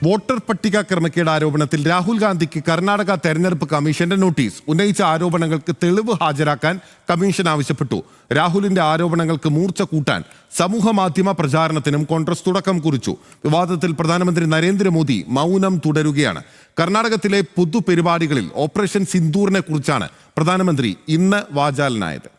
Voter പട്ടിക ക്രമക്കേട് ആരോപണത്തിൽ രാഹുൽ ഗാന്ധിക്ക് കർണാടക തെരഞ്ഞെടുപ്പ് കമ്മീഷന്റെ നോട്ടീസ്. ഉന്നയിച്ച ആരോപണങ്ങൾക്ക് തെളിവ് ഹാജരാക്കാൻ കമ്മീഷൻ ആവശ്യപ്പെട്ടു. രാഹുലിന്റെ ആരോപണങ്ങൾക്ക് മൂർച്ച കൂട്ടാൻ സമൂഹ മാധ്യമ പ്രചാരണത്തിനും കോൺഗ്രസ് തുടക്കം കുറിച്ചു. വിവാദത്തിൽ പ്രധാനമന്ത്രി നരേന്ദ്രമോദി മൗനം തുടരുകയാണ്. കർണാടകത്തിലെ പൊതുപരിപാടികളിൽ ഓപ്പറേഷൻ സിന്ദൂറിനെ കുറിച്ചാണ് പ്രധാനമന്ത്രി ഇന്ന് വാചാലനായത്.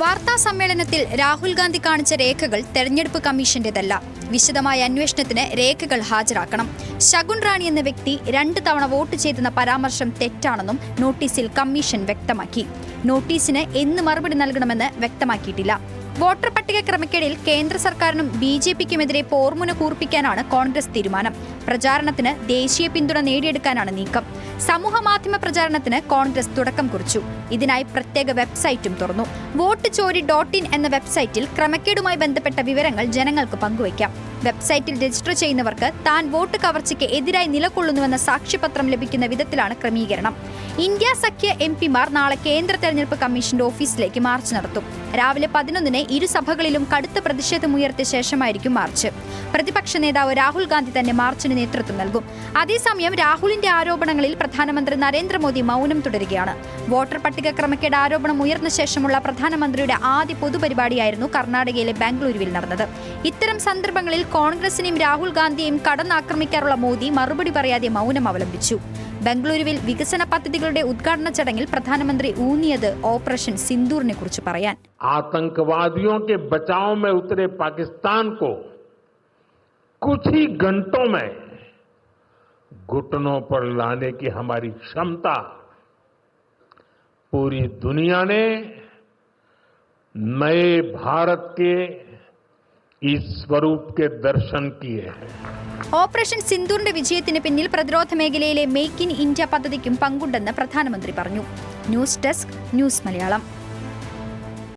വാർത്താ സമ്മേളനത്തിൽ രാഹുൽ ഗാന്ധി കാണിച്ച രേഖകൾ തെരഞ്ഞെടുപ്പ് കമ്മീഷന്റേതല്ല. വിശദമായ അന്വേഷണത്തിന് രേഖകൾ ഹാജരാക്കണം. ശകുൻ റാണി എന്ന വ്യക്തി 2 തവണ വോട്ട് ചെയ്തെന്ന പരാമർശം തെറ്റാണെന്നും നോട്ടീസിൽ കമ്മീഷൻ വ്യക്തമാക്കി. നോട്ടീസിന് എന്ന് മറുപടി നൽകണമെന്ന് വ്യക്തമാക്കിയിട്ടില്ല. വോട്ടർ പട്ടിക ക്രമക്കേടിൽ കേന്ദ്ര സർക്കാരിനും BJPക്കുമെതിരെ പോർമുന കൂർപ്പിക്കാനാണ് കോൺഗ്രസ് തീരുമാനം. പ്രചാരണത്തിന് ദേശീയ പിന്തുണ നേടിയെടുക്കാനാണ് നീക്കം. സമൂഹ മാധ്യമ പ്രചാരണത്തിന് കോൺഗ്രസ് തുടക്കം കുറിച്ചു. ഇതിനായി പ്രത്യേക വെബ്സൈറ്റും തുറന്നു. വോട്ട് ചോരി .in എന്ന വെബ്സൈറ്റിൽ ക്രമക്കേടുമായി ബന്ധപ്പെട്ട വിവരങ്ങൾ ജനങ്ങൾക്ക് പങ്കുവയ്ക്കാം. വെബ്സൈറ്റിൽ രജിസ്റ്റർ ചെയ്യുന്നവർക്ക് താൻ വോട്ട് കവർച്ചയ്ക്ക് എതിരായി നിലകൊള്ളുന്നുവെന്ന സാക്ഷ്യപത്രം ലഭിക്കുന്ന വിധത്തിലാണ് ക്രമീകരണം. ഇന്ത്യ സഖ്യ MP-മാർ നാളെ കേന്ദ്ര തെരഞ്ഞെടുപ്പ് കമ്മീഷന്റെ ഓഫീസിലേക്ക് മാർച്ച് നടത്തും. രാവിലെ 11-ന് ഇരു സഭകളിലും കടുത്ത പ്രതിഷേധമുയർത്തിയ ശേഷമായിരിക്കും മാർച്ച്. പ്രതിപക്ഷ നേതാവ് രാഹുൽ ഗാന്ധി തന്നെ മാർച്ചിന് നേതൃത്വം നൽകും. അതേസമയം രാഹുലിന്റെ ആരോപണങ്ങളിൽ പ്രധാനമന്ത്രി നരേന്ദ്രമോദി മൗനം തുടരുകയാണ്. വോട്ടർ പട്ടിക ക്രമക്കേട് ആരോപണം ഉയർന്ന ശേഷമുള്ള പ്രധാനമന്ത്രിയുടെ ആദ്യ പൊതുപരിപാടിയായിരുന്നു കർണാടകയിലെ ബാംഗ്ലൂരുവിൽ നടന്നത്. ഇത്തരം സന്ദർഭങ്ങളിൽ കോൺഗ്രസിനെയും രാഹുൽ ഗാന്ധിയെയും കടന്നാക്രമിക്കാറുള്ള മോദി മറുപടി പറയാതെ മൗനം അവലംബിച്ചു. ബംഗളൂരുവിൽ വികസന പദ്ധതികളുടെ ഉദ്ഘാടന ചടങ്ങിൽ പ്രധാനമന്ത്രി ഊന്നിയത് ഓപ്പറേഷൻ സിന്ദൂറിനെ കുറിച്ച് പറയാൻ. आतंकवादियों के बचाव में उतरे पाकिस्तान को कुछ ही घंटों में घुटनों पर लाने की हमारी क्षमता पूरी दुनिया ने नए भारत के इस स्वरूप के दर्शन किए हैं. ഓപ്പറേഷൻ സിന്ദൂറിന്റെ വിജയത്തിന് പിന്നിൽ പ്രതിരോധ മേഖലയിലെ മേക്ക് ഇൻ ഇന്ത്യ പദ്ധതിക്കും പങ്കുണ്ടെന്ന് പ്രധാനമന്ത്രി പറഞ്ഞു. News desk, news Malayalam.